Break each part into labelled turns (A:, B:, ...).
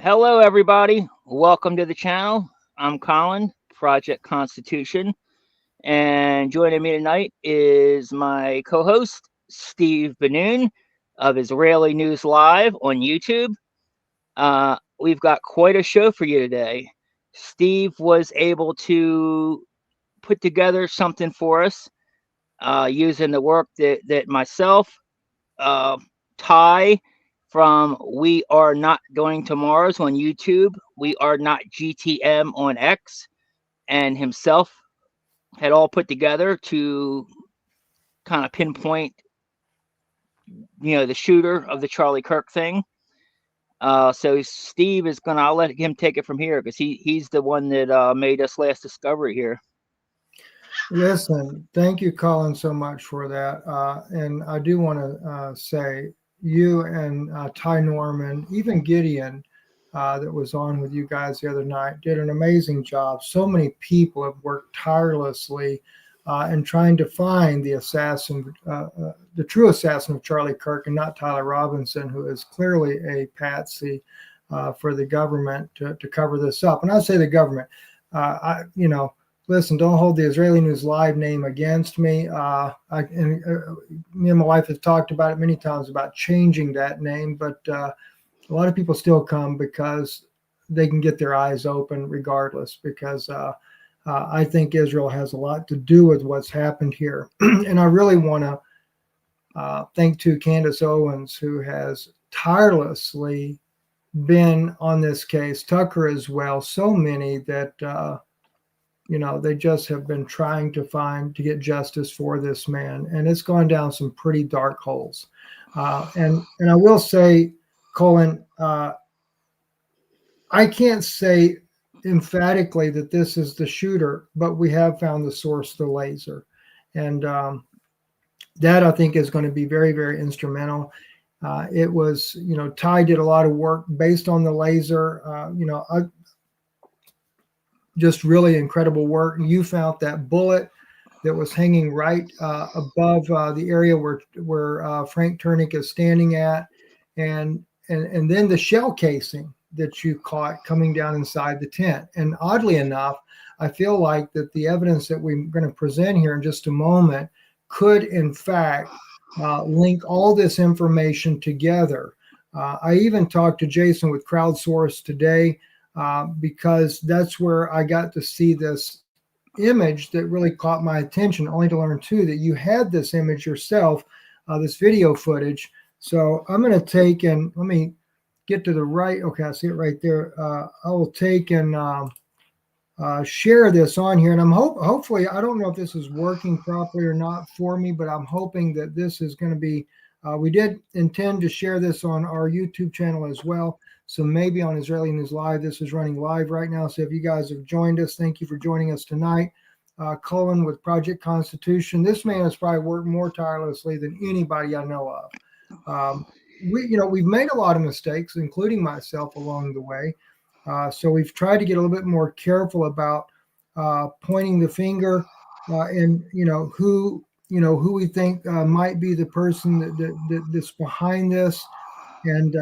A: Hello, everybody. Welcome to the channel. I'm Colin, Project Constitution, and joining me tonight is my co-host Steve Benoon of Israeli News Live on YouTube. We've got quite a show for you today. Steve was able to put together something for us using the work that myself, uh, Ty from We Are Not Going to Mars on YouTube, We Are Not GTM on X, and himself had all put together to kind of pinpoint, the shooter of the Charlie Kirk thing. So Steve is gonna. I'll let him take it from here because he's the one that made us last discovery here.
B: Listen, thank you, Colin, so much for that. And I do want to say you and Ty Norman, even Gideon, that was on with you guys the other night, did an amazing job. So many people have worked tirelessly in trying to find the assassin, the true assassin of Charlie Kirk, and not Tyler Robinson, who is clearly a patsy for the government to cover this up. And I say the government, listen, don't hold the Israeli News Live name against me. Me and my wife have talked about it many times about changing that name, but a lot of people still come because they can get their eyes open regardless, because I think Israel has a lot to do with what's happened here. And I really want to thank to Candace Owens, who has tirelessly been on this case, Tucker as well, so many that they just have been trying to get justice for this man, and it's gone down some pretty dark holes. And I will say, Colin, I can't say emphatically that this is the shooter, but we have found the source of the laser, and that I think is going to be very, very instrumental. It was, Ty did a lot of work based on the laser. Just really incredible work. You found that bullet that was hanging right above the area where Frank Turek is standing at, and then the shell casing that you caught coming down inside the tent. And oddly enough, I feel like that the evidence that we're going to present here in just a moment could, in fact, link all this information together. I even talked to Jason with Crowdsource today, because that's where I got to see this image that really caught my attention, only to learn too that you had this image yourself, this video footage. So I'm going to take, and let me get to the right. Okay, I see it right there. I will take and share this on here, and I'm hopefully, I don't know if this is working properly or not for me, but I'm hoping that this is going to be, we did intend to share this on our YouTube channel as well. So maybe on Israeli News Live, this is running live right now. So if you guys have joined us, thank you for joining us tonight. Cullen with Project Constitution. This man has probably worked more tirelessly than anybody I know of. We've made a lot of mistakes, including myself, along the way. So we've tried to get a little bit more careful about pointing the finger and who we think might be the person that's behind this, and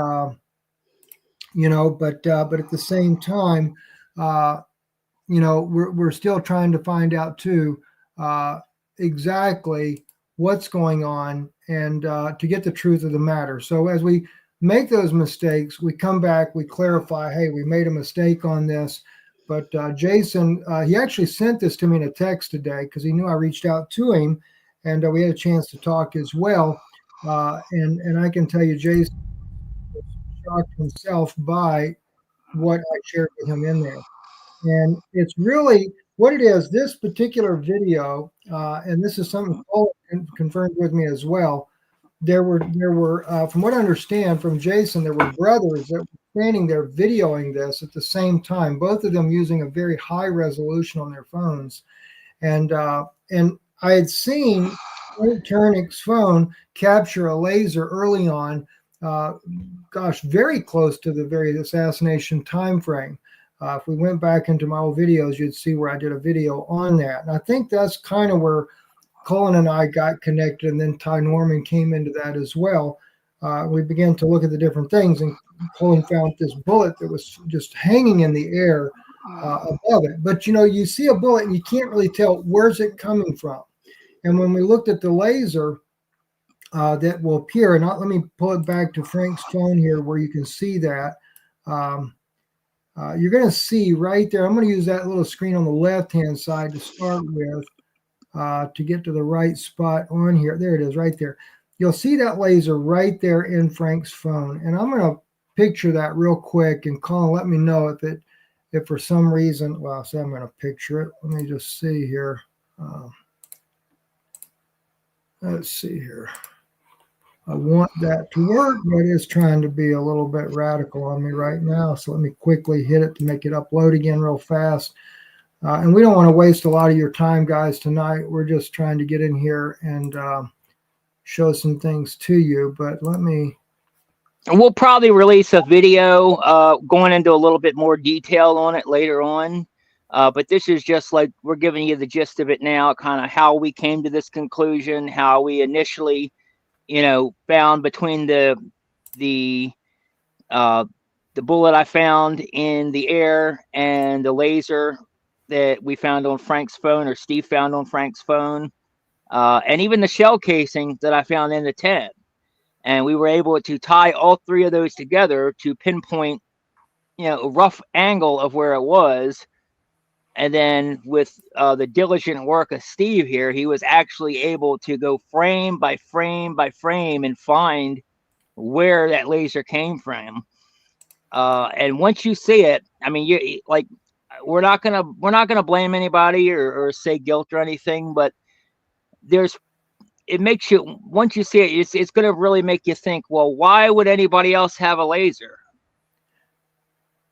B: but at the same time, we're still trying to find out too exactly what's going on, and to get the truth of the matter. So as we make those mistakes, we come back, we clarify, hey, we made a mistake on this. But Jason, he actually sent this to me in a text today because he knew I reached out to him, and we had a chance to talk as well. And I can tell you, Jason was shocked himself by what I shared with him in there. And it's really what it is. This particular video, and this is something Paul confirmed with me as well. There were, from what I understand from Jason, there were brothers that were standing there videoing this at the same time, both of them using a very high resolution on their phones. And I had seen Turek's phone capture a laser early on, very close to the very assassination time frame. If we went back into my old videos, you'd see where I did a video on that. And I think that's kind of where Colin and I got connected, and then Ty Norman came into that as well. we began to look at the different things, and Colin found this bullet that was just hanging in the air above it. But you see a bullet and you can't really tell where's it coming from. And when we looked at the laser that will appear, and let me pull it back to Frank's phone here where you can see that. You're going to see right there, I'm going to use that little screen on the left-hand side to start with to get to the right spot on here. There it is right there. You'll see that laser right there in Frank's phone. And I'm going to picture that real quick, and Colin, let me know if for some reason, well, so I'm going to picture it. Let me just see here. Let's see here. I want that to work, but it's trying to be a little bit radical on me right now. So let me quickly hit it to make it upload again real fast. And we don't want to waste a lot of your time, guys, tonight. We're just trying to get in here and show some things to you. But let me...
A: We'll probably release a video going into a little bit more detail on it later on. But this is just like we're giving you the gist of it now, kind of how we came to this conclusion, how we initially, found between the bullet I found in the air and the laser that we found on Frank's phone, or Steve found on Frank's phone, and even the shell casing that I found in the tent. And we were able to tie all three of those together to pinpoint, a rough angle of where it was. And then with the diligent work of Steve here, he was actually able to go frame by frame by frame and find where that laser came from. And once you see it, I mean, we're not gonna blame anybody or say guilt or anything, but it makes you, once you see it, it's going to really make you think, well, why would anybody else have a laser?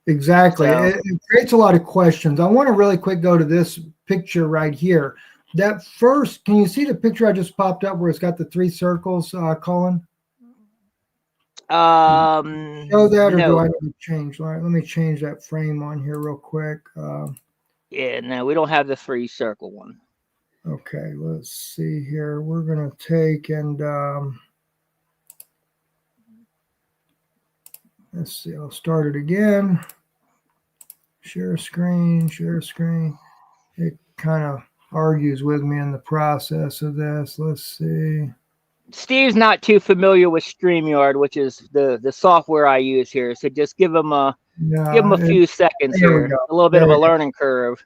B: Exactly. So, it creates a lot of questions. I want to really quick go to this picture right here. That first, can you see the picture I just popped up where it's got the three circles, Colin? Show that, or do I need to change? All right, let me change that frame on here real quick.
A: Yeah, no, we don't have the three circle one.
B: Okay, let's see here. We're going to take and let's see. I'll start it again. Share screen, share screen. It kind of argues with me in the process of this. Let's see.
A: Steve's not too familiar with StreamYard, which is the software I use here. So just give him a few seconds here. A little bit of a learning curve.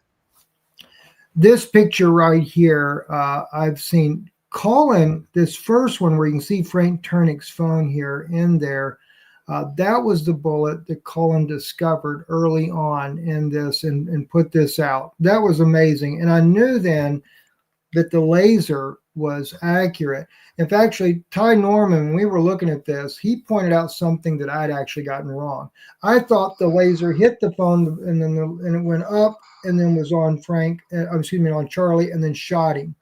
B: This picture right here, I've seen Colin, this first one where you can see Frank Turnick's phone here in there. That was the bullet that Colin discovered early on in this and put this out. That was amazing. And I knew then that the laser was accurate. In fact, actually, Ty Norman, when we were looking at this, he pointed out something that I'd actually gotten wrong. I thought the laser hit the phone and it went up and then was on on Charlie, and then shot him.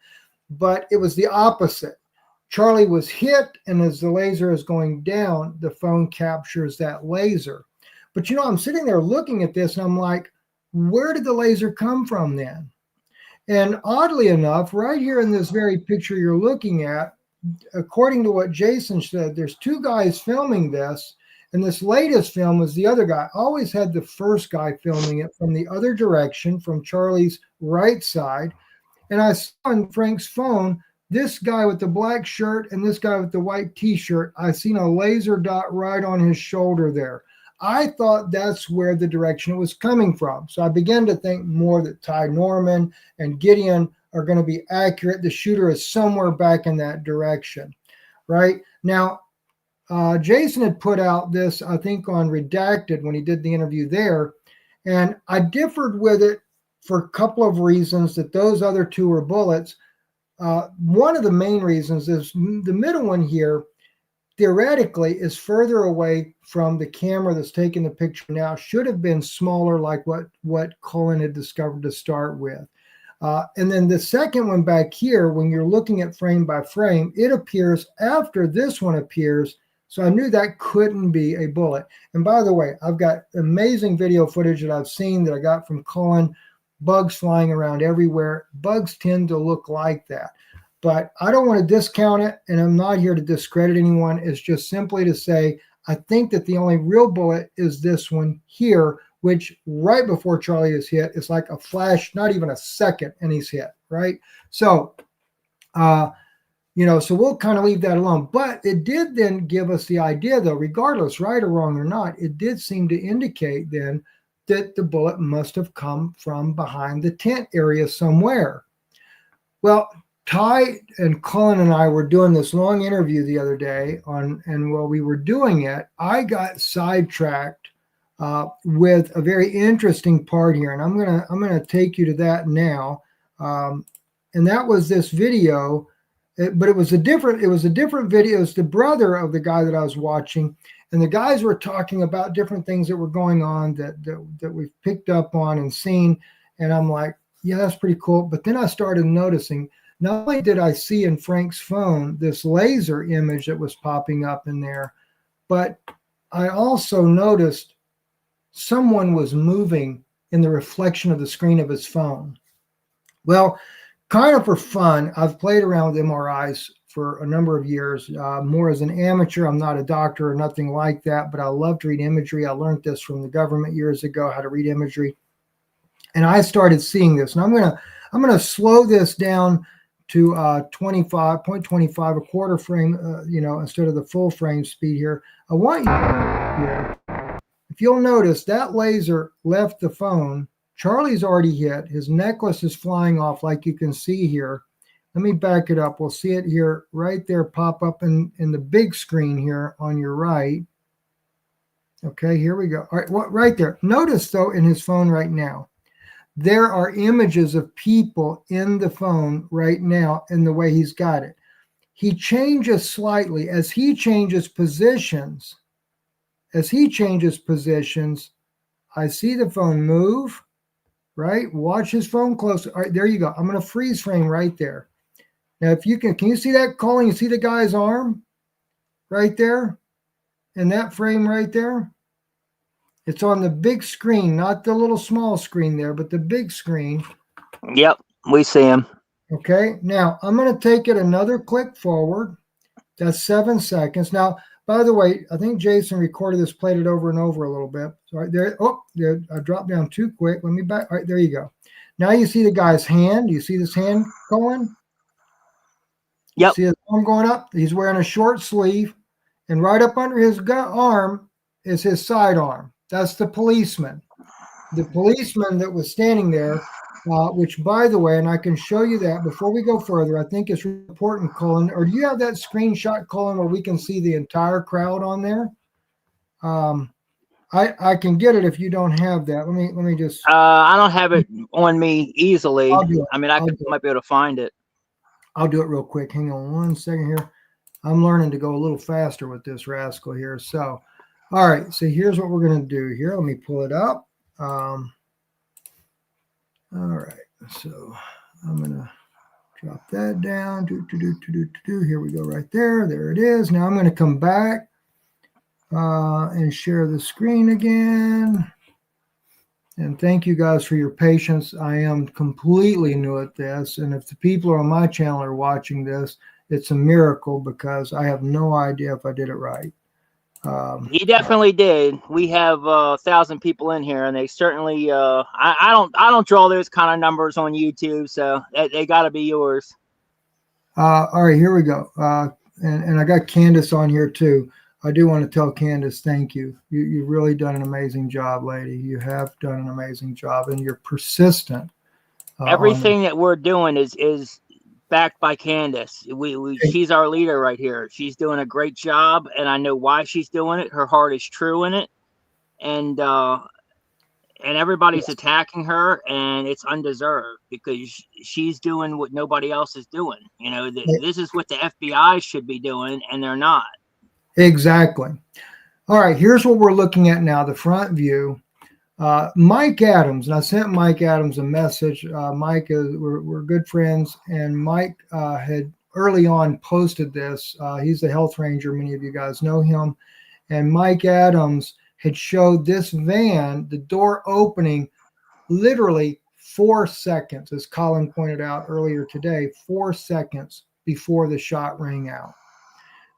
B: But it was the opposite. Charlie was hit, and as the laser is going down, the phone captures that laser. But I'm sitting there looking at this, and I'm like, where did the laser come from then? And oddly enough, right here in this very picture you're looking at, according to what Jason said, there's two guys filming this, and this latest film was the other guy. I always had the first guy filming it from the other direction, from Charlie's right side. And I saw on Frank's phone, this guy with the black shirt and this guy with the white t-shirt, I seen a laser dot right on his shoulder there. I thought that's where the direction it was coming from. So I began to think more that Ty Norman and Gideon are going to be accurate. The shooter is somewhere back in that direction, right? Now, Jason had put out this, I think, on Redacted when he did the interview there, and I differed with it for a couple of reasons that those other two were bullets. One of the main reasons is the middle one here, theoretically, is further away from the camera that's taking the picture now, should have been smaller like what Colin had discovered to start with. And then the second one back here, when you're looking at frame by frame, it appears after this one appears. So I knew that couldn't be a bullet. And by the way, I've got amazing video footage that I've seen that I got from Colin, bugs flying around everywhere. Bugs tend to look like that. But I don't want to discount it, and I'm not here to discredit anyone. It's just simply to say, I think that the only real bullet is this one here, which right before Charlie is hit, it's like a flash, not even a second, and he's hit, right? So, so we'll kind of leave that alone. But it did then give us the idea, though, regardless, right or wrong or not, it did seem to indicate then that the bullet must have come from behind the tent area somewhere. Well, Ty and Colin and I were doing this long interview the other day and while we were doing it, I got sidetracked with a very interesting part here, and I'm gonna take you to that now. And that was this video, but it was a different video. It's the brother of the guy that I was watching, and the guys were talking about different things that were going on that we've picked up on and seen, and I'm like, yeah, that's pretty cool. But then I started noticing, not only did I see in Frank's phone this laser image that was popping up in there, but I also noticed someone was moving in the reflection of the screen of his phone. Well, kind of for fun, I've played around with MRIs for a number of years, more as an amateur. I'm not a doctor or nothing like that, but I love to read imagery. I learned this from the government years ago, how to read imagery. And I started seeing this, and I'm gonna slow this down to 25.25, a quarter frame, instead of the full frame speed here. I want you here. If you'll notice, that laser left the phone. Charlie's already hit. His necklace is flying off, like you can see here. Let me back it up. We'll see it here, right there, pop up in the big screen here on your right. Okay, here we go. All right, right there. Notice, though, in his phone right now, there are images of people in the phone right now in the way he's got it. He changes slightly as he changes positions. I see the phone move, right? Watch his phone close. All right, there you go. I'm going to freeze frame right there. Now, if you can you see that, Colin? You see the guy's arm right there in that frame right there? It's on the big screen, not the little small screen there, but the big screen.
A: Yep, we see him.
B: Okay, now I'm going to take it another click forward. That's 7 seconds. Now, by the way, I think Jason recorded this, played it over and over a little bit. So right there, there, I dropped down too quick. Let me back. All right, there you go. Now you see the guy's hand. You see this hand going?
A: Yep.
B: See his arm going up? He's wearing a short sleeve, and right up under his arm is his sidearm. That's the policeman. The policeman that was standing there, which, by the way, and I can show you that before we go further, I think it's important, Colin, or do you have that screenshot, Colin, where we can see the entire crowd on there? I can get it if you don't have that. Let me just.
A: I don't have it on me easily. I mean, might be able to find it.
B: I'll do it real quick. Hang on 1 second here. I'm learning to go a little faster with this rascal here. So, all right. So here's what we're going to do here. Let me pull it up. All right. So I'm going to drop that down. Here we go right there. There it is. Now I'm going to come back and share the screen again. And thank you guys for your patience. I am completely new at this. And if the people on my channel are watching this, it's a miracle because I have no idea if I did it right.
A: He definitely did. We have 1,000 people in here, and they certainly. I don't draw those kind of numbers on YouTube, so they got to be yours.
B: All right, here we go. And I got Candace on here too. I do want to tell Candace, thank you. You've really done an amazing job, lady. You have done an amazing job, and you're persistent.
A: Everything that we're doing is backed by Candace. She's our leader right here. She's doing a great job, and I know why she's doing it. Her heart is true in it, and everybody's attacking her, and it's undeserved because she's doing what nobody else is doing. You know, this is what the FBI should be doing, and they're not.
B: Exactly. All right, here's what we're looking at now, the front view. Mike Adams, and I sent Mike Adams a message. Mike, we're good friends, and Mike had early on posted this. He's the health ranger. Many of you guys know him. And Mike Adams had showed this van, the door opening, literally 4 seconds, as Colin pointed out earlier today, 4 seconds before the shot rang out.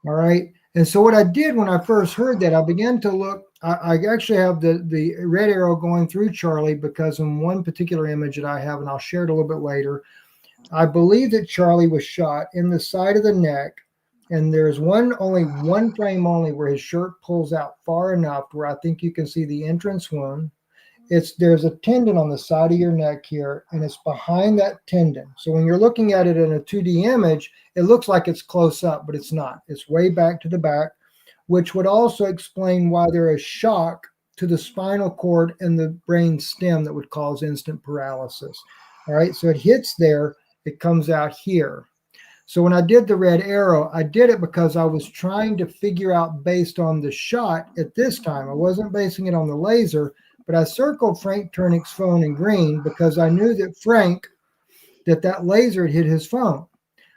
B: All right. And so what I did when I first heard that, I began to look. I actually have the red arrow going through Charlie, because in one particular image that I have, and I'll share it a little bit later, I believe that Charlie was shot in the side of the neck. And there's only one frame only where his shirt pulls out far enough where I think you can see the entrance wound. There's a tendon on the side of your neck here, and it's behind that tendon. So when you're looking at it in a 2D image, it looks like it's close up, but it's not. It's way back to the back, which would also explain why there is shock to the spinal cord and the brain stem that would cause instant paralysis. All right, so it hits there, it comes out here. So when I did the red arrow, I did it because I was trying to figure out based on the shot at this time. I wasn't basing it on the laser, but I circled Frank Turnick's phone in green because I knew that that laser had hit his phone.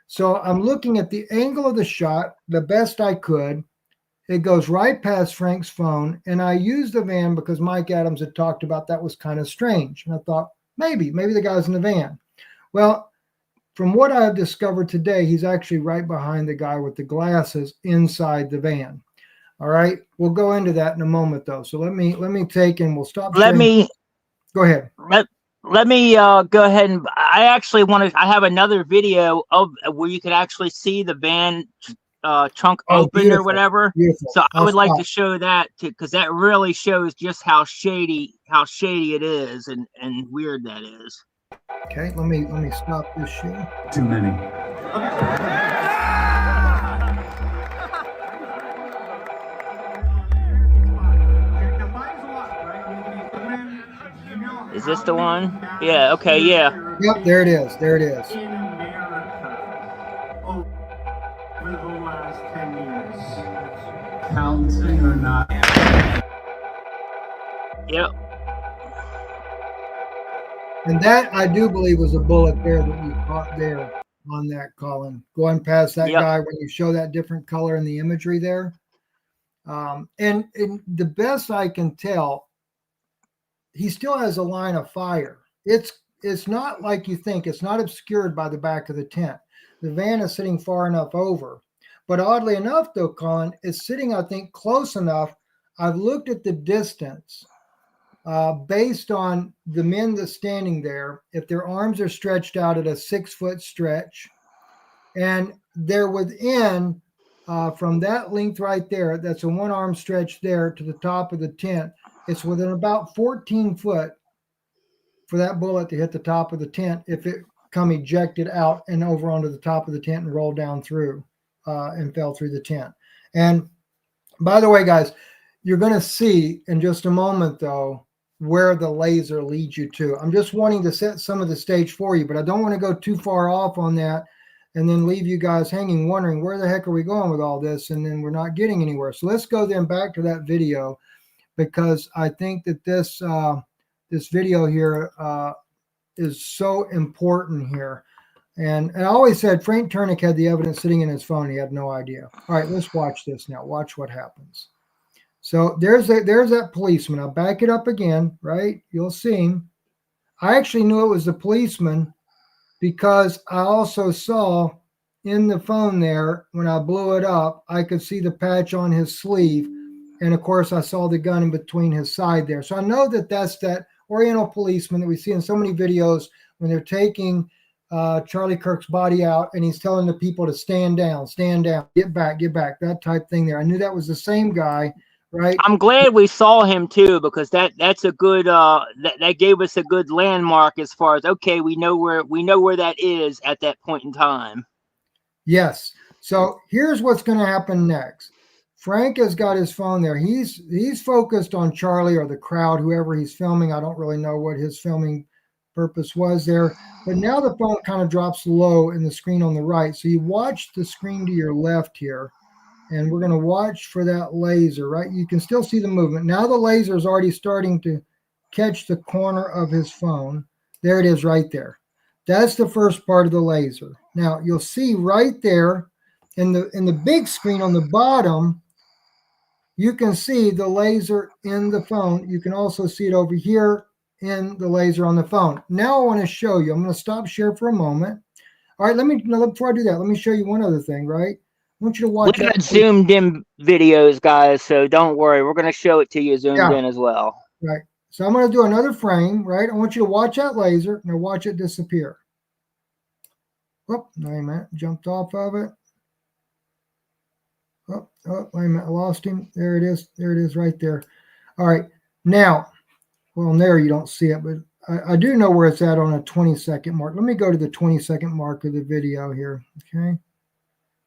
B: So I'm looking at the angle of the shot the best I could. It goes right past Frank's phone, and I used the van because Mike Adams had talked about that was kind of strange. And I thought, maybe the guy's in the van. Well, from what I've discovered today, he's actually right behind the guy with the glasses inside the van. All right, we'll go into that in a moment, though. So let me take, and we'll stop. Go ahead.
A: Let me go ahead, and I have another video of where you can actually see the van trunk open, beautiful, or whatever. Beautiful. So I would like to show that too, because that really shows just how shady it is and weird that is.
B: Okay, let me stop this shit.
C: Too many.
A: Is this the one? Yeah, okay, yeah.
B: Yep, there it is. There it is.
C: In America, over the last 10 years, counting or not.
A: Yep.
B: And that, I do believe, was a bullet there that you caught there on that, Colin. Going past that guy when you show that different color in the imagery there. And the best I can tell, he still has a line of fire. It's not like you think. It's not obscured by the back of the tent. The van is sitting far enough over. But oddly enough, though, Colin, it's sitting, I think, close enough. I've looked at the distance based on the men that's standing there. If their arms are stretched out at a 6-foot stretch, and they're within, from that length right there, that's a one-arm stretch there to the top of the tent, it's within about 14 foot for that bullet to hit the top of the tent if it come ejected out and over onto the top of the tent and rolled down through and fell through the tent. And by the way, guys, you're going to see in just a moment, though, where the laser leads you to. I'm just wanting to set some of the stage for you, but I don't want to go too far off on that and then leave you guys hanging, wondering where the heck are we going with all this, and then we're not getting anywhere. So let's go then back to that video, because I think that this video here is so important here. And I always said Frank Turnick had the evidence sitting in his phone. He had no idea. All right, let's watch this now. Watch what happens. So there's that policeman. I'll back it up again, right? You'll see him. I actually knew it was the policeman because I also saw in the phone there, when I blew it up, I could see the patch on his sleeve. And of course, I saw the gun in between his side there. So I know that that's that Oriental policeman that we see in so many videos when they're taking Charlie Kirk's body out and he's telling the people to stand down, get back, that type thing there. I knew that was the same guy, right?
A: I'm glad we saw him too, because that's a good that gave us a good landmark as far as, okay, we know where that is at that point in time.
B: Yes. So here's what's going to happen next. Frank has got his phone there. He's focused on Charlie or the crowd, whoever he's filming. I don't really know what his filming purpose was there. But now the phone kind of drops low in the screen on the right. So you watch the screen to your left here. And we're going to watch for that laser, right? You can still see the movement. Now the laser is already starting to catch the corner of his phone. There it is right there. That's the first part of the laser. Now you'll see right there in the big screen on the bottom, you can see the laser in the phone. You can also see it over here in the laser on the phone. Now I want to show you. I'm going to stop share for a moment. All right, before I do that, let me show you one other thing, right? I want you to
A: We
B: watch
A: got zoomed in videos, guys, so don't worry. We're going to show it to you zoomed in as well.
B: Right. So I'm going to do another frame, right? I want you to watch that laser. Now watch it disappear. Whoop, wait a minute. Jumped off of it. Oh, wait a minute. I lost him. There it is. There it is right there. All right. Now, well, there you don't see it, but I do know where it's at on a 20-second mark. Let me go to the 20-second mark of the video here, okay?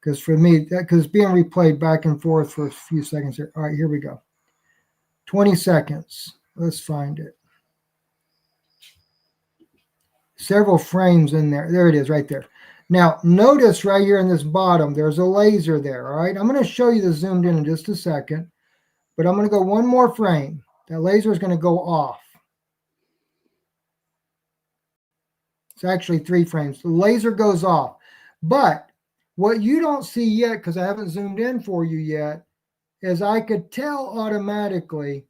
B: Because for me, because it's being replayed back and forth for a few seconds here. All right, here we go. 20 seconds. Let's find it. Several frames in there. There it is right there. Now, notice right here in this bottom, there's a laser there, all right? I'm going to show you the zoomed in just a second, but I'm going to go one more frame. That laser is going to go off. It's actually 3 frames. The laser goes off. But what you don't see yet, because I haven't zoomed in for you yet, is I could tell automatically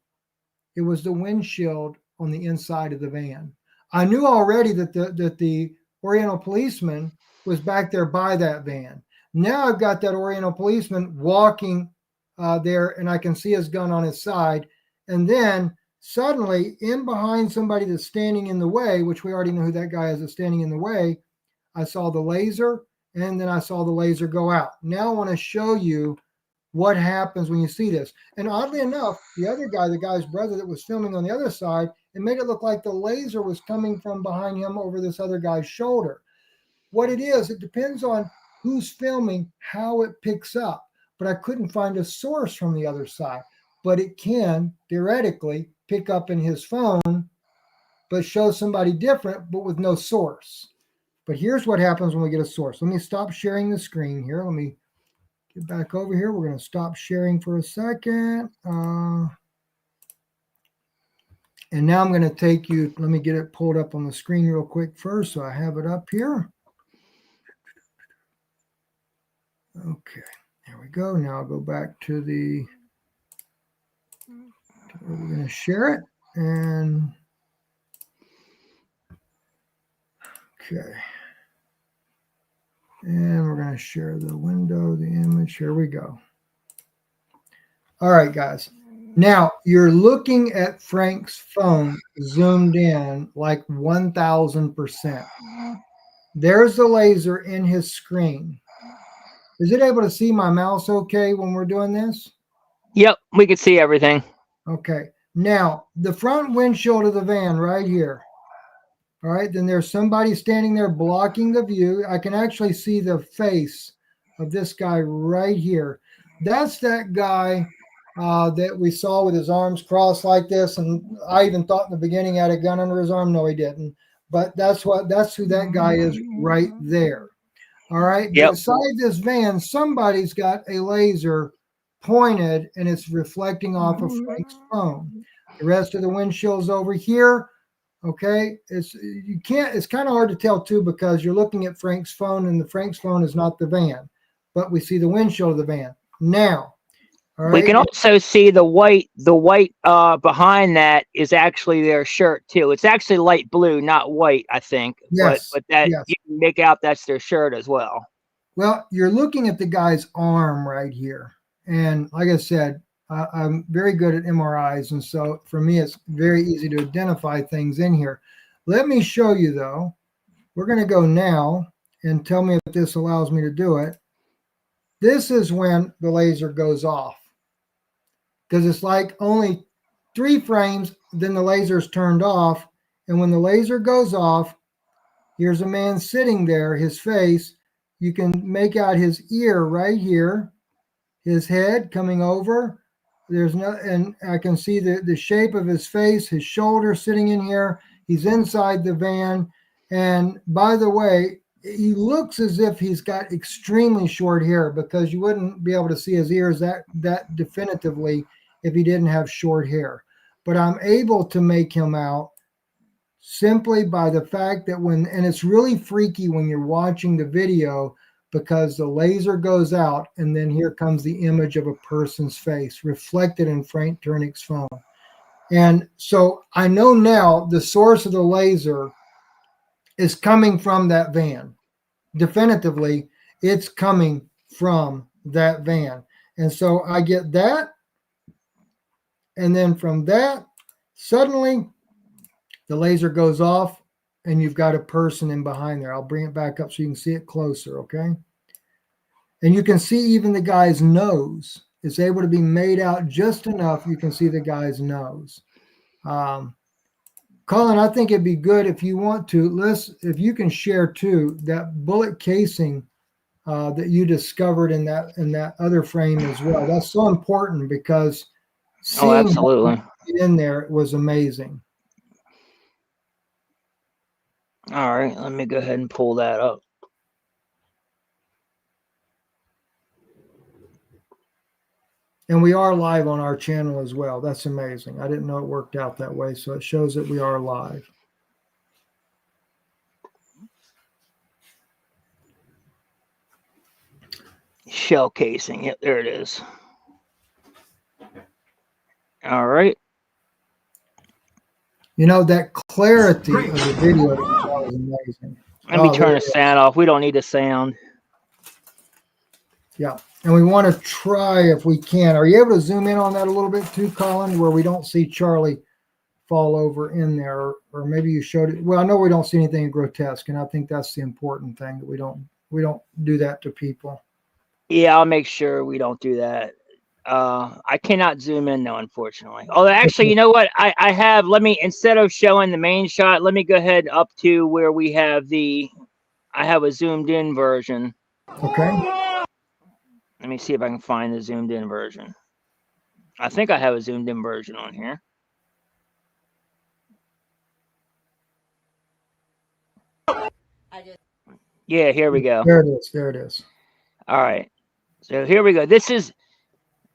B: it was the windshield on the inside of the van. I knew already that the Oriental policeman was back there by that van. Now I've got that Oriental policeman walking there, and I can see his gun on his side. And then suddenly, in behind somebody that's standing in the way, which we already know who that guy is that's standing in the way, I saw the laser, and then I saw the laser go out. Now I want to show you what happens when you see this. And oddly enough, the other guy, the guy's brother that was filming on the other side, it made it look like the laser was coming from behind him over this other guy's shoulder. What it is, it depends on who's filming, how it picks up. But I couldn't find a source from the other side. But it can, theoretically, pick up in his phone, but show somebody different, but with no source. But here's what happens when we get a source. Let me stop sharing the screen here. Let me get back over here. We're going to stop sharing for a second. And now I'm going to take you, let me get it pulled up on the screen real quick first, so I have it up here. Okay, there we go. Now I'll go back to we're going to share it. And okay. And we're going to share the window, the image. Here we go. All right, guys. Now you're looking at Frank's phone zoomed in like 1,000%. There's the laser in his screen. Is it able to see my mouse okay when we're doing this?
A: Yep, we can see everything.
B: Okay. Now, the front windshield of the van right here. All right, then there's somebody standing there blocking the view. I can actually see the face of this guy right here. That's that guy that we saw with his arms crossed like this. And I even thought in the beginning he had a gun under his arm. No, he didn't. But that's who that guy is right there. All right.
A: Yep.
B: Beside this van, somebody's got a laser pointed and it's reflecting off of Frank's phone. The rest of the windshield's over here. Okay, it's kind of hard to tell too because you're looking at Frank's phone and the Frank's phone is not the van, but we see the windshield of the van. Now, all right.
A: We can also see the white behind that is actually their shirt too. It's actually light blue, not white, I think.
B: Yes.
A: But that
B: yes.
A: You can make out that's their shirt as well.
B: Well, you're looking at the guy's arm right here. And like I said, I'm very good at MRIs. And so for me, it's very easy to identify things in here. Let me show you, though. We're going to go now and tell me if this allows me to do it. This is when the laser goes off. Because it's like only 3 frames, then the laser is turned off. And when the laser goes off, here's a man sitting there, his face. You can make out his ear right here, his head coming over. And I can see the shape of his face, his shoulder sitting in here. He's inside the van. And by the way, he looks as if he's got extremely short hair because you wouldn't be able to see his ears that definitively if he didn't have short hair. But I'm able to make him out simply by the fact that and it's really freaky when you're watching the video because the laser goes out and then here comes the image of a person's face reflected in Frank Turnick's phone. And so I know now the source of the laser is coming from that van definitively it's coming from that van. And so I get that. And then from that, suddenly the laser goes off and you've got a person in behind there. I'll bring it back up so you can see it closer, okay? And you can see even the guy's nose. It's able to be made out just enough. You can see the guy's nose. Colin, I think it'd be good if you want to, if you can share too, that bullet casing that you discovered in that other frame as well. That's so important because seeing
A: absolutely
B: in there was amazing.
A: All right, let me go ahead and pull that up.
B: And we are live on our channel as well. That's amazing. I didn't know it worked out that way. So it shows that we are live.
A: Shell casing. Yep, there it is. All right.
B: You know, that clarity of the video was amazing.
A: Let me turn the sound off. We don't need the sound.
B: Yeah. And we want to try, if we can. Are you able to zoom in on that a little bit too, Colin, where we don't see Charlie fall over in there? Or maybe you showed it. Well, I know we don't see anything grotesque, and I think that's the important thing, that we don't do that to people.
A: Yeah, I'll make sure we don't do that. I cannot zoom in though, unfortunately. Oh, actually, you know what? I have, instead of showing the main shot, let me go ahead up to where we have I have a zoomed in version.
B: Okay.
A: Let me see if I can find the zoomed in version. I think I have a zoomed in version on here. Yeah, here we go.
B: There it is. There it is.
A: All right. So here we go. This is,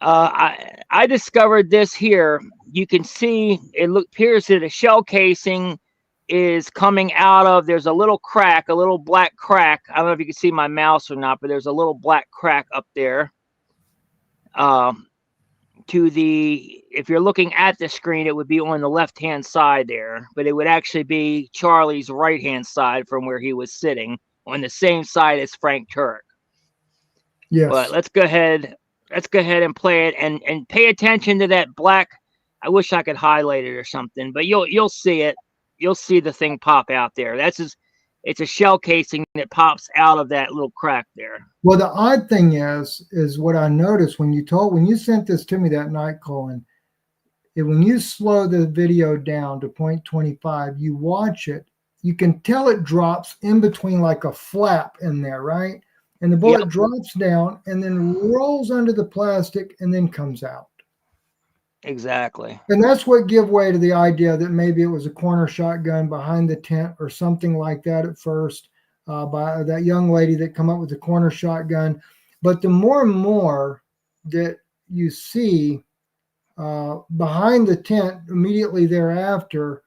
A: I discovered this here. You can see it appears that a shell casing is coming out of, there's a little crack, a little black crack. I don't know if you can see my mouse or not, but there's a little black crack up there. If you're looking at the screen, it would be on the left-hand side there, but it would actually be Charlie's right-hand side from where he was sitting, on the same side as Frank Turek.
B: Yes.
A: But let's go ahead and play it and pay attention to that black. I wish I could highlight it or something, but you'll see it. You'll see the thing pop out there. It's a shell casing that pops out of that little crack there.
B: Well, the odd thing is what I noticed when you sent this to me that night, Colin, when you slow the video down to 0.25, you watch it, you can tell it drops in between like a flap in there, right? And the bullet drops down and then rolls under the plastic and then comes out.
A: Exactly.
B: And that's what give way to the idea that maybe it was a corner shotgun behind the tent or something like that at first, by that young lady that come up with the corner shotgun. But the more and more that you see behind the tent immediately thereafter,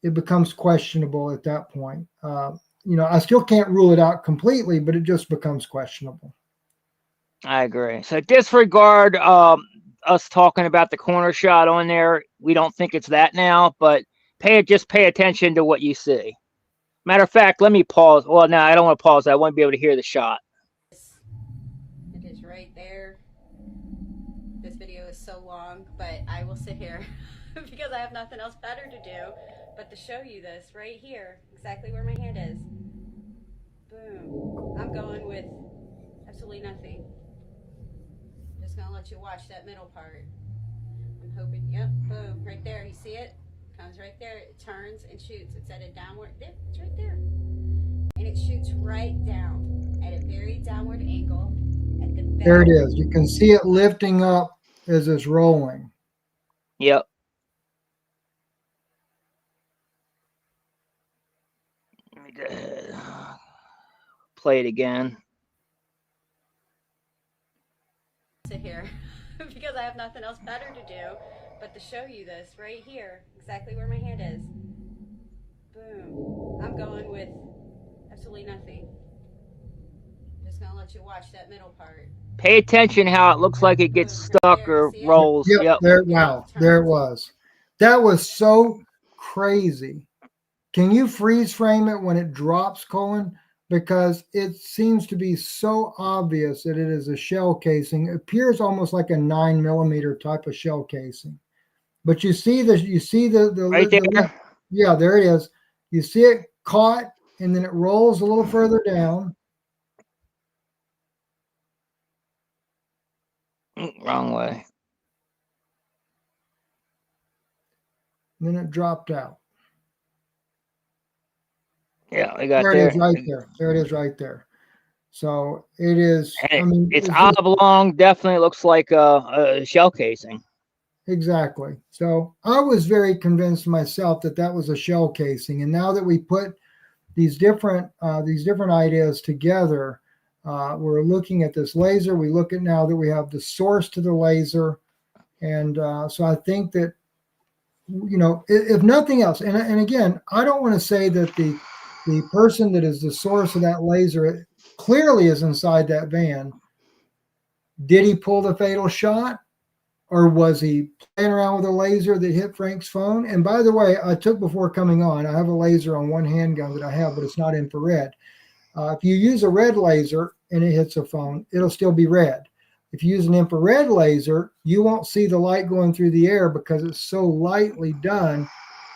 B: it becomes questionable at that point. I still can't rule it out completely, but it just becomes questionable.
A: I agree. So disregard us talking about the corner shot on there. We don't think it's that now, but just pay attention to what you see. Matter of fact, let me pause. Well, no, I don't want to pause. I want to be able to hear the shot.
D: It is right there. This video is so long, but I will sit here because I have nothing else better to do but to show you this right here, exactly where my hand is. Boom. I'm going with absolutely nothing. Just gonna let you watch that middle part. I'm hoping, yep, boom, right there. You see it? Comes right there. It turns and shoots. It's at a downward, it's right there. And it shoots right down at a very downward angle. At the back.
B: There it is. You can see it lifting up as it's rolling.
A: Yep. Let me go ahead. Play it again.
D: Sit here because I have nothing else better to do but to show you this right here, exactly where my hand is. Boom. I'm going with absolutely nothing. I'm just gonna let you watch that middle part.
A: Pay attention how it looks like it gets stuck or rolls.
B: Yep. There, wow. There it was. That was so crazy. Can you freeze frame it when it drops, Colin? because it seems to be so obvious that it is a shell casing. It appears almost like a 9mm type of shell casing. But you see the
A: Right there.
B: yeah, there it is. You see it caught, and then it rolls a little further down.
A: Wrong way.
B: And then it dropped out.
A: Yeah, we got
B: There
A: there.
B: it is right there. There it is right there. So it is,
A: And
B: I mean,
A: it's
B: just,
A: oblong. Definitely looks like a shell casing.
B: exactly. So I was very convinced myself that that was a shell casing. And now that we put these different ideas together, we're looking at this laser. We look at now that we have the source to the laser. And so I think that, you know, if nothing else, and again, I don't want to say that the person that is the source of that laser clearly is inside that van. Did he pull the fatal shot, or was he playing around with a laser that hit Frank's phone? And by the way, I took before coming on, I have a laser on one handgun that I have, but it's not infrared. If you use a red laser and it hits a phone, it'll still be red. If you use an infrared laser, you won't see the light going through the air because it's so lightly done,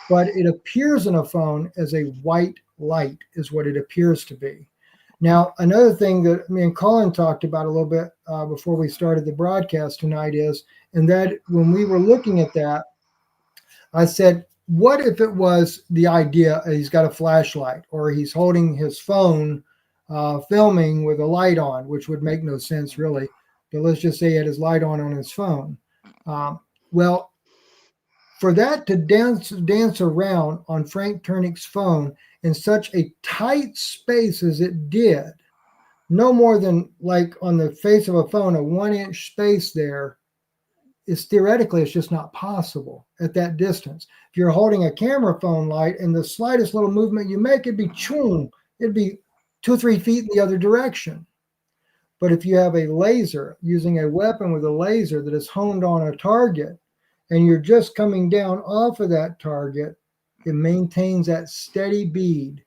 B: but it appears in a phone as a white light is what it appears to be. Now, another thing that me and Colin talked about a little bit before we started the broadcast tonight is, and that when we were looking at that, I said, what if it was the idea he's got a flashlight or he's holding his phone filming with a light on, which would make no sense really. But let's just say he had his light on his phone. Well, for that to dance around on Frank Turnick's phone in such a tight space as it did, no more than like on the face of a phone, a 1-inch space there, is theoretically, it's just not possible at that distance. If you're holding a camera phone light and the slightest little movement you make, it'd be 2 or 3 feet in the other direction. But if you have a laser, using a weapon with a laser that is honed on a target, and you're just coming down off of that target, it maintains that steady bead.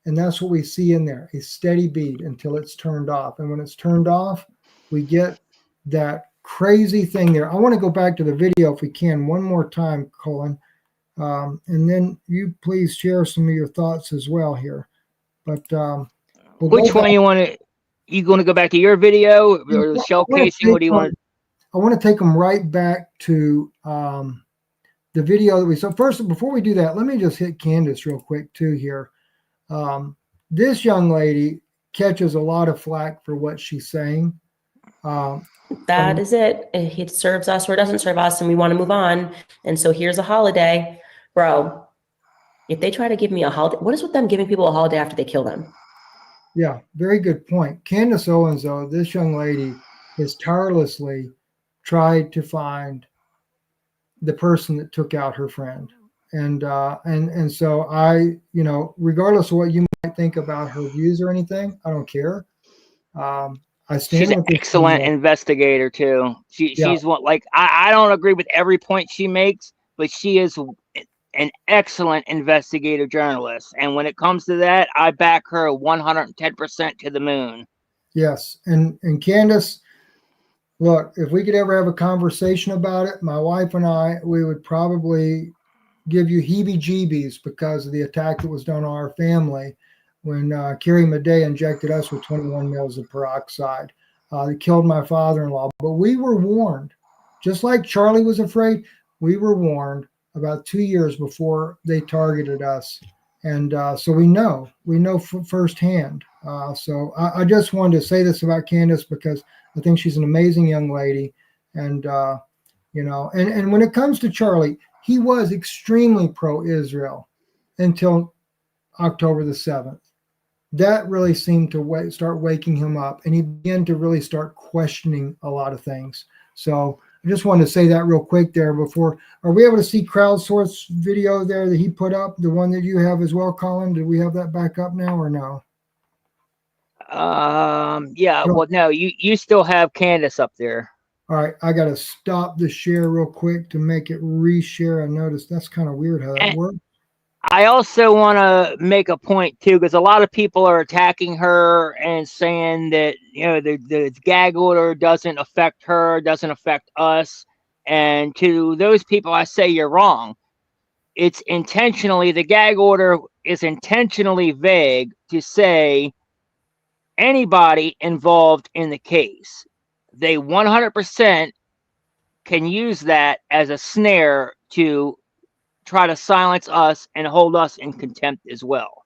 B: And that's what we see in there, a steady bead until it's turned off. And when it's turned off, we get that crazy thing there. I want to go back to the video if we can one more time, Colin. And then you please share some of your thoughts as well here. But
A: which one you want to? You going to go back to your video or the shell casing? What do you want?
B: I want to take them right back to the video that we saw. First, before we do that, let me just hit Candace real quick too here. This young lady catches a lot of flack for what she's saying.
E: That is it. It serves us or it doesn't serve us, and we want to move on. And so here's a holiday. Bro, if they try to give me a holiday, what is with them giving people a holiday after they kill them?
B: Yeah, very good point. Candace Owens, though, this young lady has tirelessly tried to find the person that took out her friend. And so I, you know, regardless of what you might think about her views or anything, I don't care. I stand
A: She's an excellent investigator too. She's one, like, I don't agree with every point she makes, but she is an excellent investigative journalist. And when it comes to that, I back her 110% to the moon.
B: Yes. And Candace, look, if we could ever have a conversation about it, my wife and I, we would probably give you heebie-jeebies because of the attack that was done on our family when Carrie Madej injected us with 21 mils of peroxide. They killed my father-in-law. But we were warned, just like Charlie was afraid, we were warned about 2 years before they targeted us. And so we know firsthand. So I just wanted to say this about Candace because I think she's an amazing young lady. And, you know, and when it comes to Charlie, he was extremely pro-Israel until October the 7th. That really seemed to start waking him up, and he began to really start questioning a lot of things. So I just wanted to say that real quick there before. Are we able to see crowdsource video there that he put up, the one that you have as well, Colin? Did we have that back up now or no?
A: Yeah, well, no, you still have Candace up there.
B: All right, I got to stop the share real quick to make it reshare. I noticed that's kind of weird how that works.
A: I also want to make a point too, because a lot of people are attacking her and saying that, you know, the gag order doesn't affect her, doesn't affect us. And to those people, I say you're wrong. It's intentionally, the gag order is intentionally vague to say anybody involved in the case. They 100% can use that as a snare to try to silence us and hold us in contempt as well.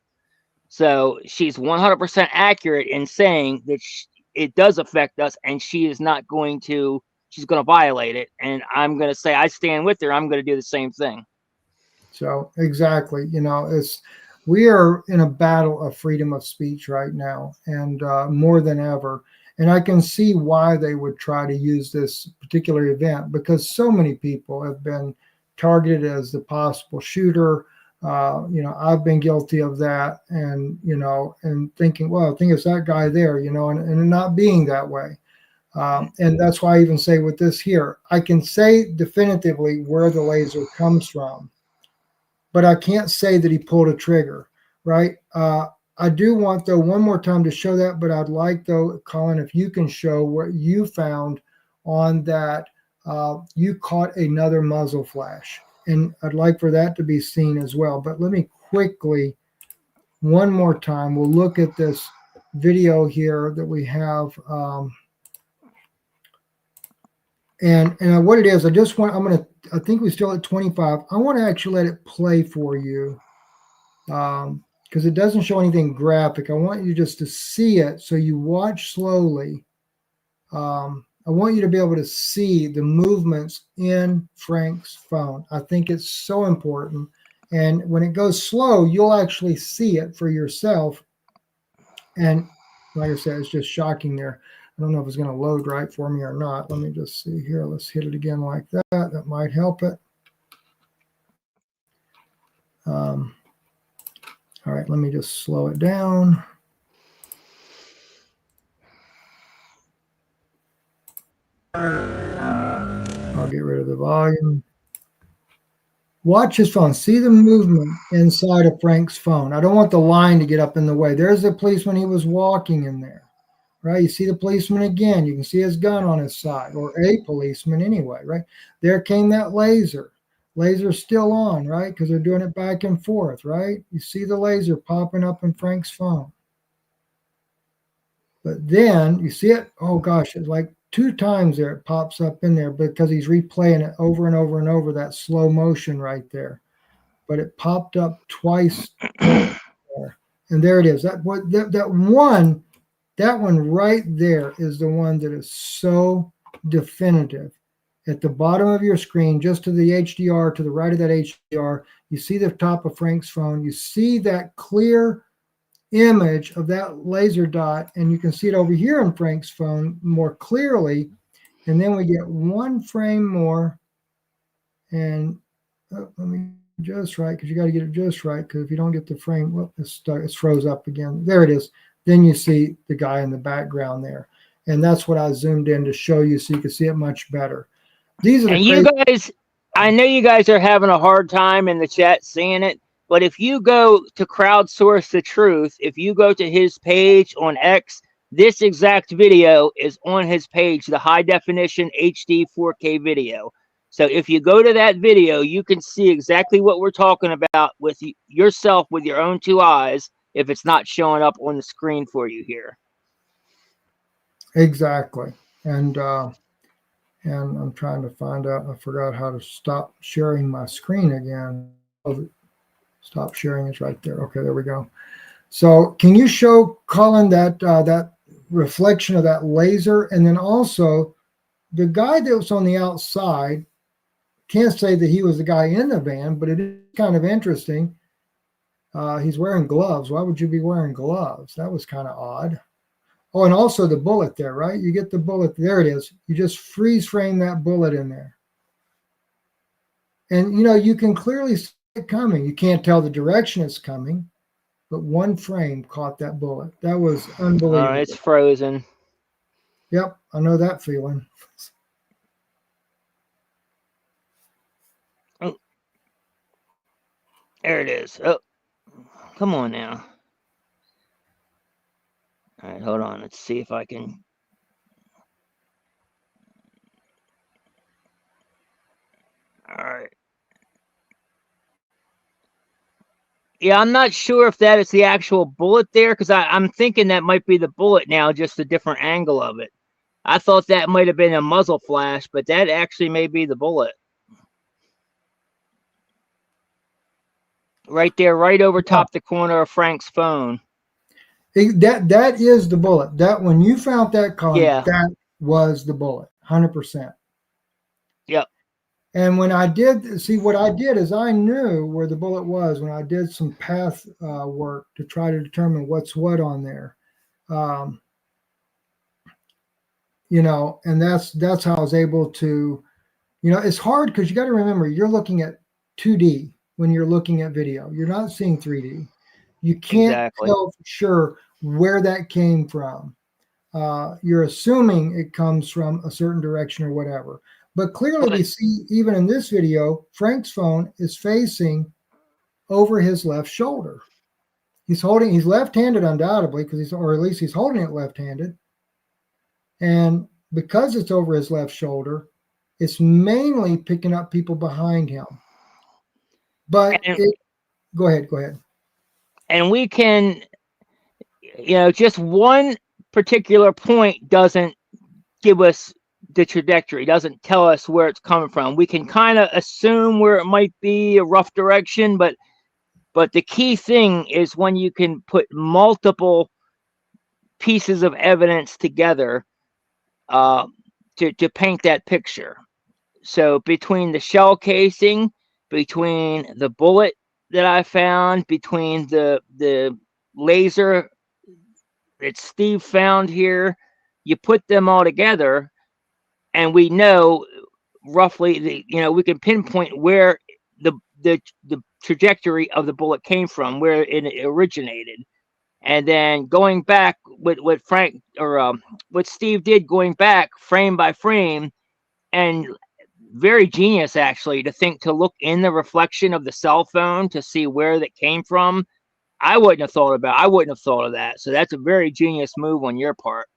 A: So she's 100% accurate in saying that it does affect us, and she is not going to, she's going to violate it. And I'm going to say, I stand with her. I'm going to do the same thing.
B: So exactly, you know, we are in a battle of freedom of speech right now, and more than ever. And I can see why they would try to use this particular event, because so many people have been targeted as the possible shooter. You know, I've been guilty of that, and, you know, and thinking, well, I think it's that guy there, you know, and not being that way. And that's why I even say with this here, I can say definitively where the laser comes from, but I can't say that he pulled a trigger, right? I do want, though, one more time to show that, but I'd like, though, Colin, if you can show what you found on that. You caught another muzzle flash, and I'd like for that to be seen as well. But let me quickly, one more time, we'll look at this video here that we have. And what it is, I think we're still at 25. I want to actually let it play for you, because it doesn't show anything graphic. I want you just to see it, so you watch slowly. I want you to be able to see the movements in Frank's phone. I think it's so important. And when it goes slow, you'll actually see it for yourself. And like I said, it's just shocking there. I don't know if it's going to load right for me or not. Let me just see here. Let's hit it again like that. That might help it. All right, let me just slow it down. I'll get rid of the volume. Watch his phone. See the movement inside of Frank's phone. I don't want the line to get up in the way. There's the policeman. He was walking in there, right? You see the policeman again. You can see his gun on his side, or a policeman anyway, right? There came that laser. Laser's still on, right? Because they're doing it back and forth, right? You see the laser popping up in Frank's phone. But then you see it. Oh, gosh, it's like 2 times there it pops up in there, because he's replaying it over and over and over, that slow motion right there. But it popped up twice there. And there it is. That one right there is the one that is so definitive. At the bottom of your screen, just to the HDR, to the right of that HDR, you see the top of Frank's phone. You see that clear image of that laser dot, and you can see it over here on Frank's phone more clearly. And then we get 1 frame more, and let me just right, because you got to get it just right, because if you don't get the frame, well, it's froze up again. There it is. Then you see the guy in the background there, and that's what I zoomed in to show you, so you can see it much better. These are the
A: you guys, I know you guys are having a hard time in the chat seeing it, but if you go to Crowdsource the Truth, if you go to his page on X, this exact video is on his page, the high definition HD 4K video. So if you go to that video, you can see exactly what we're talking about with yourself, with your own 2 eyes, if it's not showing up on the screen for you here.
B: Exactly. And I'm trying to find out, I forgot how to stop sharing my screen again. Oh, stop sharing is right there. Okay, there we go. So can you show, Colin, that reflection of that laser? And then also the guy that was on the outside, can't say that he was the guy in the van, but it is kind of interesting. He's wearing gloves. Why would you be wearing gloves? That was kind of odd. Oh, and also the bullet there, right? You get the bullet. There it is. You just freeze frame that bullet in there. And, you know, you can clearly see it coming. You can't tell the direction it's coming, but 1 frame caught that bullet. That was unbelievable.
A: It's frozen.
B: Yep, I know that feeling.
A: There it is. Oh, come on now. All right, hold on. Let's see if I can. All right. Yeah, I'm not sure if that is the actual bullet there, because I'm thinking that might be the bullet now, just a different angle of it. I thought that might have been a muzzle flash, but that actually may be the bullet. Right there, right over top the corner of Frank's phone.
B: That is the bullet. That when you found that column,
A: Yeah.
B: that was the bullet, 100%.
A: Yep.
B: And when I did see what I did is I knew where the bullet was when I did some path work to try to determine what's what on there. You know, and that's how I was able to, you know, it's hard because you got to remember you're looking at 2D when you're looking at video. You're not seeing 3D. You can't tell for sure where that came from. You're assuming it comes from a certain direction or whatever. But clearly we see, even in this video, Frank's phone is facing over his left shoulder. He's left-handed undoubtedly, or at least he's holding it left-handed. And because it's over his left shoulder, it's mainly picking up people behind him. But go ahead.
A: And we can, you know, just one particular point doesn't give us the trajectory, doesn't tell us where it's coming from. We can kind of assume where it might be, a rough direction, but the key thing is when you can put multiple pieces of evidence together to paint that picture. So between the shell casing, between the bullet that I found, between the laser that Steve found here, you put them all together, and we know roughly we can pinpoint where the trajectory of the bullet came from, where it originated. And then going back with what Frank or what Steve did, going back frame by frame, and very genius actually to look in the reflection of the cell phone to see where that came from. I wouldn't have thought of that. So that's a very genius move on your part.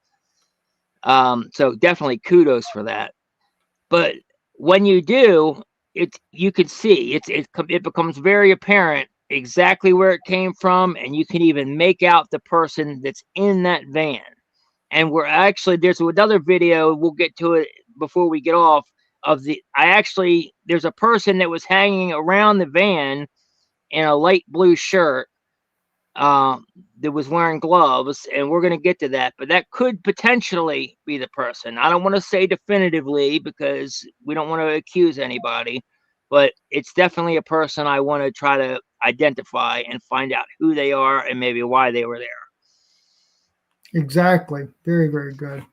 A: So definitely kudos for that. But when you do, you can see it becomes very apparent exactly where it came from, and you can even make out the person that's in that van. And there's another video, we'll get to it before we get off, there's a person that was hanging around the van in a light blue shirt that was wearing gloves, and we're going to get to that, but that could potentially be the person. I don't want to say definitively because we don't want to accuse anybody, but it's definitely a person I want to try to identify and find out who they are and maybe why they were there.
B: Exactly. Very, very good.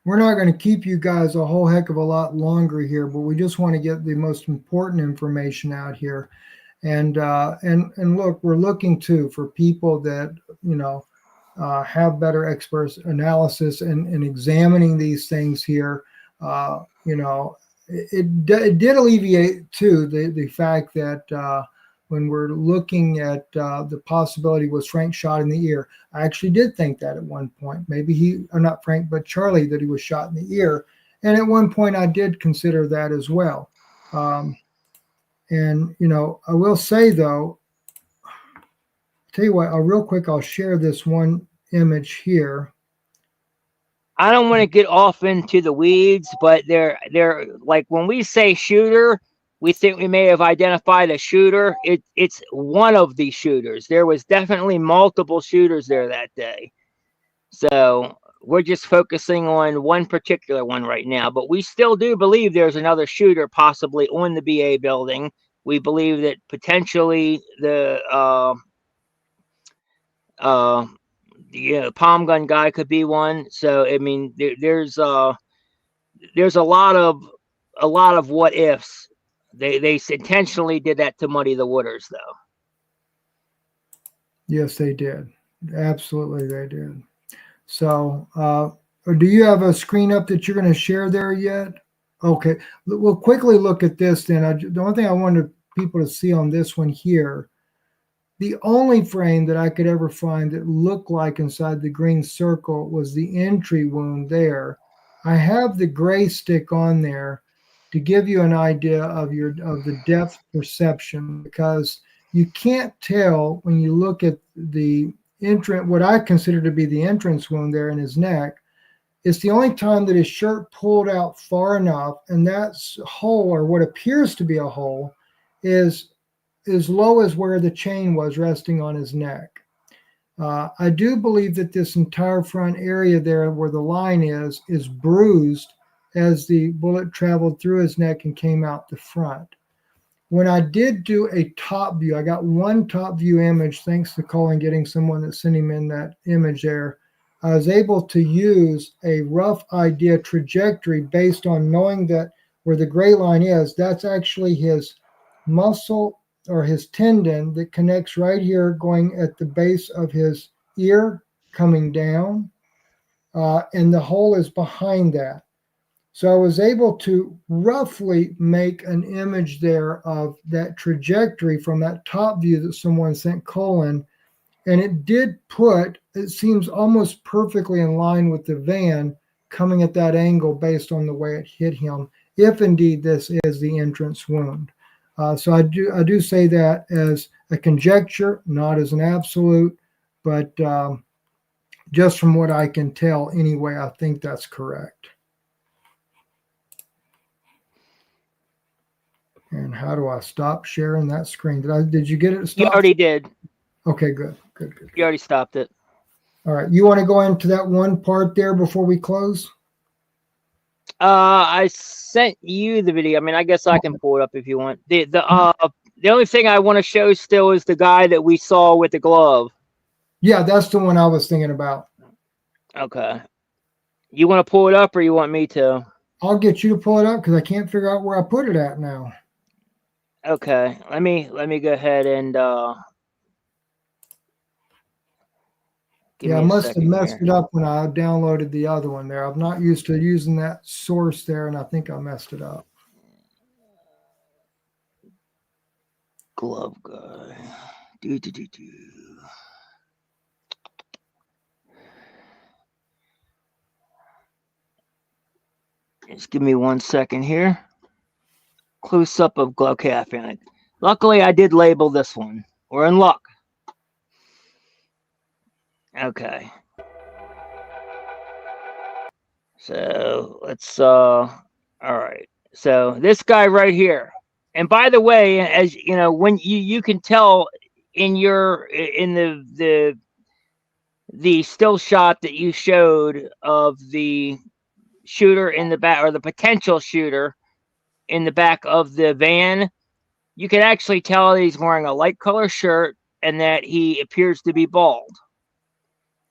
B: We're not going to keep you guys a whole heck of a lot longer here, but we just want to get the most important information out here. And look, we're looking too for people that, have better experts analysis and examining these things here. It did alleviate too the fact that when we're looking at the possibility was Frank shot in the ear. I actually did think that at one point, maybe not Frank, but Charlie, that he was shot in the ear. And at one point I did consider that as well. And, I will say though, tell you what, real quick, I'll share this one image here.
A: I don't want to get off into the weeds, but they're like, when we say shooter, we think we may have identified a shooter. It's one of the shooters. There was definitely multiple shooters there that day. So we're just focusing on one particular one right now, but we still do believe there's another shooter possibly on the BA building. We believe that potentially the palm gun guy could be one. So I mean, there's a lot of what ifs. They intentionally did that to muddy the waters, though.
B: Yes, they did. Absolutely, they did. So, do you have a screen up that you're going to share there yet? Okay, we'll quickly look at this then. The only thing I wanted people to see on this one here, the only frame that I could ever find that looked like inside the green circle was the entry wound there. I have the gray stick on there to give you an idea of the depth perception, because you can't tell when you look at the entrance, what I consider to be the entrance wound there in his neck. It's the only time that his shirt pulled out far enough, and that hole, or what appears to be a hole, is as low as where the chain was resting on his neck. I do believe that this entire front area there where the line is bruised as the bullet traveled through his neck and came out the front. When I did do a top view, I got one top view image, thanks to Colin getting someone that sent him in that image there. I was able to use a rough idea trajectory based on knowing that where the gray line is, that's actually his muscle or his tendon that connects right here, going at the base of his ear, coming down, and the hole is behind that. So I was able to roughly make an image there of that trajectory from that top view that someone sent Colin. And it did it seems almost perfectly in line with the van coming at that angle based on the way it hit him, if indeed this is the entrance wound. So I do say that as a conjecture, not as an absolute, but just from what I can tell anyway, I think that's correct. And how do I stop sharing that screen? Did you get it to stop?
A: You already did.
B: Okay, good.
A: You already stopped it.
B: All right. You want to go into that one part there before we close?
A: I sent you the video. I mean, I guess I can pull it up if you want. The only thing I want to show still is the guy that we saw with the glove.
B: Yeah, that's the one I was thinking about.
A: Okay. You want to pull it up, or you want me to?
B: I'll get you to pull it up because I can't figure out where I put it at now.
A: Okay. Let me go ahead and
B: I must have messed it up when I downloaded the other one there. I'm not used to using that source there, and I think I messed it up.
A: Glove guy. Just give me 1 second here. Close up of glove. Okay, I found it. Luckily, I did label this one. We're in luck. Okay. So let's all right. So this guy right here. And by the way, as you know, when you can tell in the still shot that you showed of the shooter in the back, or the potential shooter in the back of the van, you can actually tell that he's wearing a light color shirt and that he appears to be bald.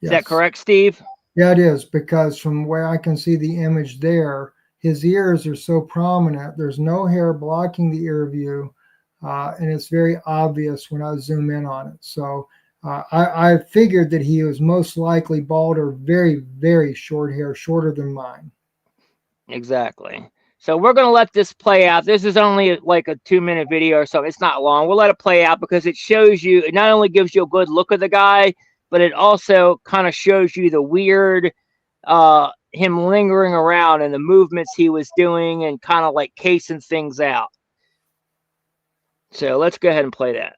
A: Is that correct, Steve?
B: Yeah, it is, because from where I can see the image there, his ears are so prominent. There's no hair blocking the ear view, and it's very obvious when I zoom in on it. So I figured that he was most likely bald or very, very short hair, shorter than mine.
A: Exactly. So we're going to let this play out. This is only like a 2-minute video or so. It's not long. We'll let it play out because it shows you, it not only gives you a good look of the guy, but it also kind of shows you the weird, him lingering around and the movements he was doing and kind of like casing things out. So let's go ahead and play that.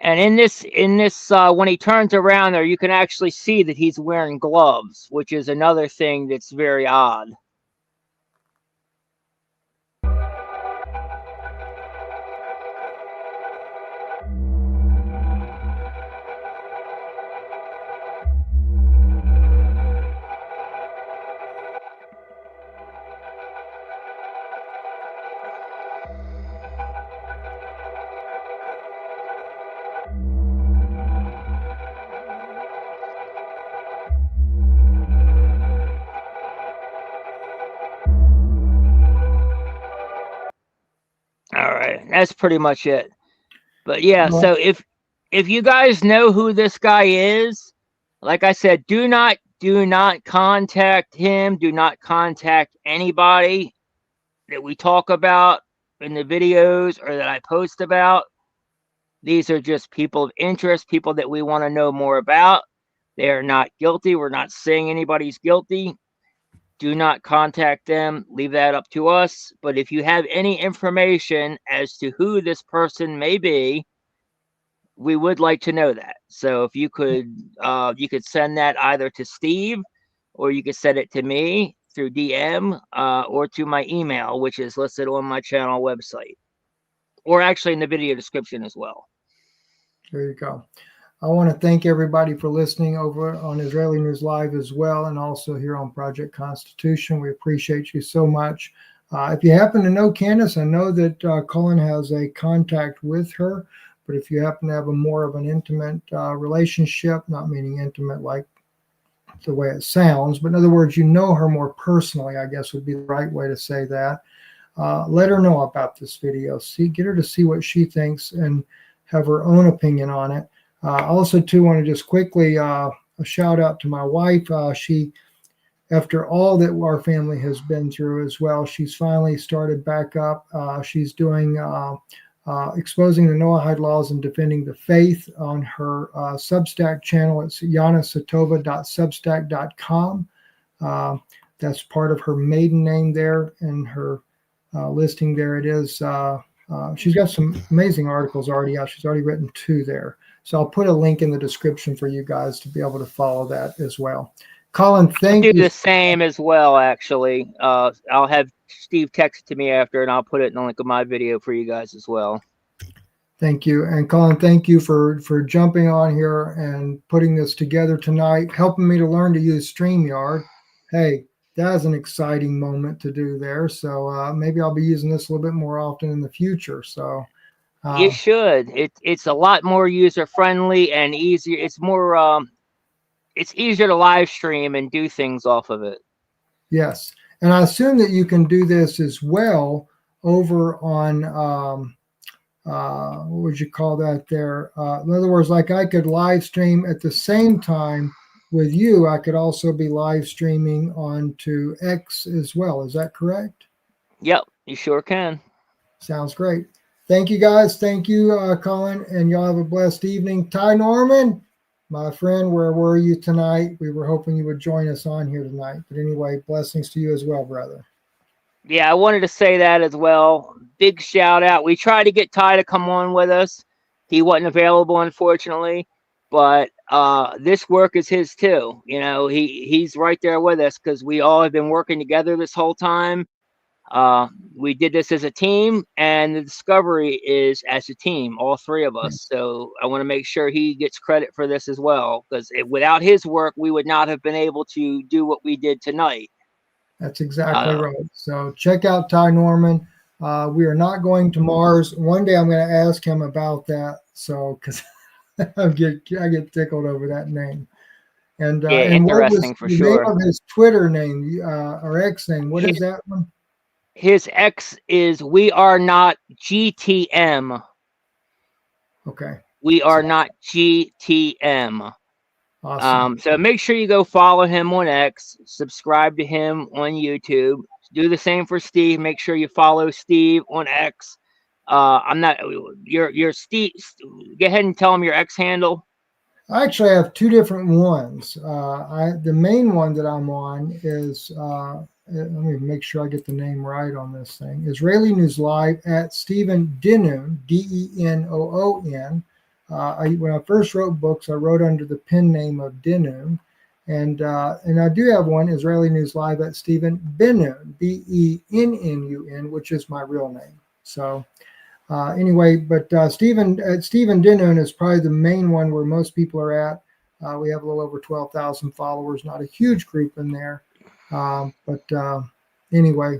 A: And in this, when he turns around there, you can actually see that he's wearing gloves, which is another thing that's very odd. That's pretty much it. But yeah,
B: Well,
A: so if you guys know who this guy is, like I said, do not contact him. Do not contact anybody that we talk about in the videos or that I post about. These are just people of interest, people that we want to know more about. They are not guilty. We're not saying anybody's guilty. Do not contact them. Leave that up to us. But if you have any information as to who this person may be, we would like to know that. So if you could send that either to Steve, or you could send it to me through DM, or to my email, which is listed on my channel website, or actually in the video description as well.
B: there you go. I want to thank everybody for listening over on Israeli News Live as well, and also here on Project Constitution. We appreciate you so much. If you happen to know Candace, I know that Colin has a contact with her, but if you happen to have a more of an intimate relationship, not meaning intimate like the way it sounds, but in other words, you know her more personally, I guess would be the right way to say that. Let her know about this video. Get her to see what she thinks and have her own opinion on it. Also, too, want to just quickly a shout out to my wife. She, after all that our family has been through as well, she's finally started back up. She's doing exposing the Noahide laws and defending the faith on her Substack channel. It's yanasatova.substack.com. That's part of her maiden name there, and her listing there it is. She's got some amazing articles already out. She's already written 2 there. So I'll put a link in the description for you guys to be able to follow that as well. Colin, thank you.
A: Do the same as well, actually. I'll have Steve text it to me after, and I'll put it in the link of my video for you guys as well.
B: Thank you. And Colin, thank you for jumping on here and putting this together tonight, helping me to learn to use StreamYard. Hey, that is an exciting moment to do there. So maybe I'll be using this a little bit more often in the future. So
A: you should. It's a lot more user friendly and easier. It's more it's easier to live stream and do things off of it.
B: Yes, and I assume that you can do this as well over on what would you call that there? In other words, like I could live stream at the same time with you. I could also be live streaming onto X as well. Is that correct?
A: Yep, you sure can.
B: Sounds great. Thank you, guys. Thank you, Colin, and y'all have a blessed evening. Ty Norman, my friend, where were you tonight? We were hoping you would join us on here tonight. But anyway, blessings to you as well, brother.
A: Yeah, I wanted to say that as well. Big shout out. We tried to get Ty to come on with us. He wasn't available, unfortunately. But this work is his too. You know, he's right there with us because we all have been working together this whole time. We did this as a team, and the discovery is as a team, all 3 of us. So I want to make sure he gets credit for this as well, because without his work, we would not have been able to do what we did tonight. That's exactly right. So check out Ty Norman. We are not going to Mars. One day I'm going to ask him about that. So, because I get tickled over that name. And yeah,
B: and
A: interesting for sure.
B: Name of his Twitter name or X name? What is that one?
A: His X is We Are Not GTM.
B: Okay.
A: We Are Not GTM.
B: Awesome.
A: So make sure you go follow him on X, subscribe to him on YouTube. Do the same for Steve. Make sure you follow Steve on X. I'm not your Steve. Go ahead and tell him your X handle.
B: I actually have 2 different ones. The main one that I'm on is let me make sure I get the name right on this thing. Israeli News Live at Stephen Denoon, Denoon. When I first wrote books, I wrote under the pen name of Denoon, and I do have one, Israeli News Live at Stephen Benoon, Bennun, which is my real name. So anyway, but Stephen Denoon is probably the main one where most people are at. We have a little over 12,000 followers, not a huge group in there. But anyway,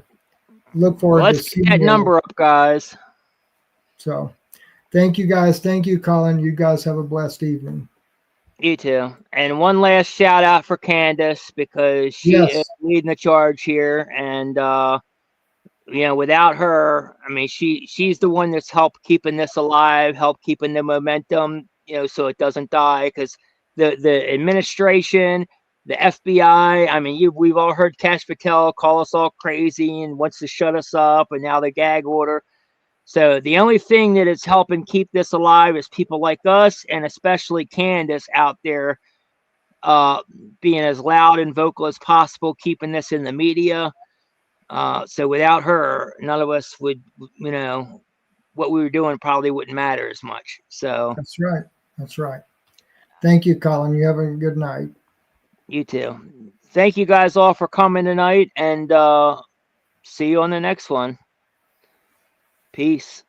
B: look forward to seeing
A: that number up, guys.
B: So thank you, guys. Thank you, Colin. You guys have a blessed evening.
A: You too. And one last shout out for Candace, because she is leading the charge here. And you know, without her, I mean, she's the one that's helped keeping this alive, helped keeping the momentum, you know, so it doesn't die. Because the administration, the FBI, I mean, we've all heard Cash Patel call us all crazy and wants to shut us up, and now the gag order. So the only thing that is helping keep this alive is people like us, and especially Candace out there, being as loud and vocal as possible, keeping this in the media. So without her, none of us would, you know, what we were doing probably wouldn't matter as much. So
B: That's right. That's right. Thank you, Colin. You have a good night.
A: you too. Thank you guys all for coming tonight, and see you on the next one. Peace.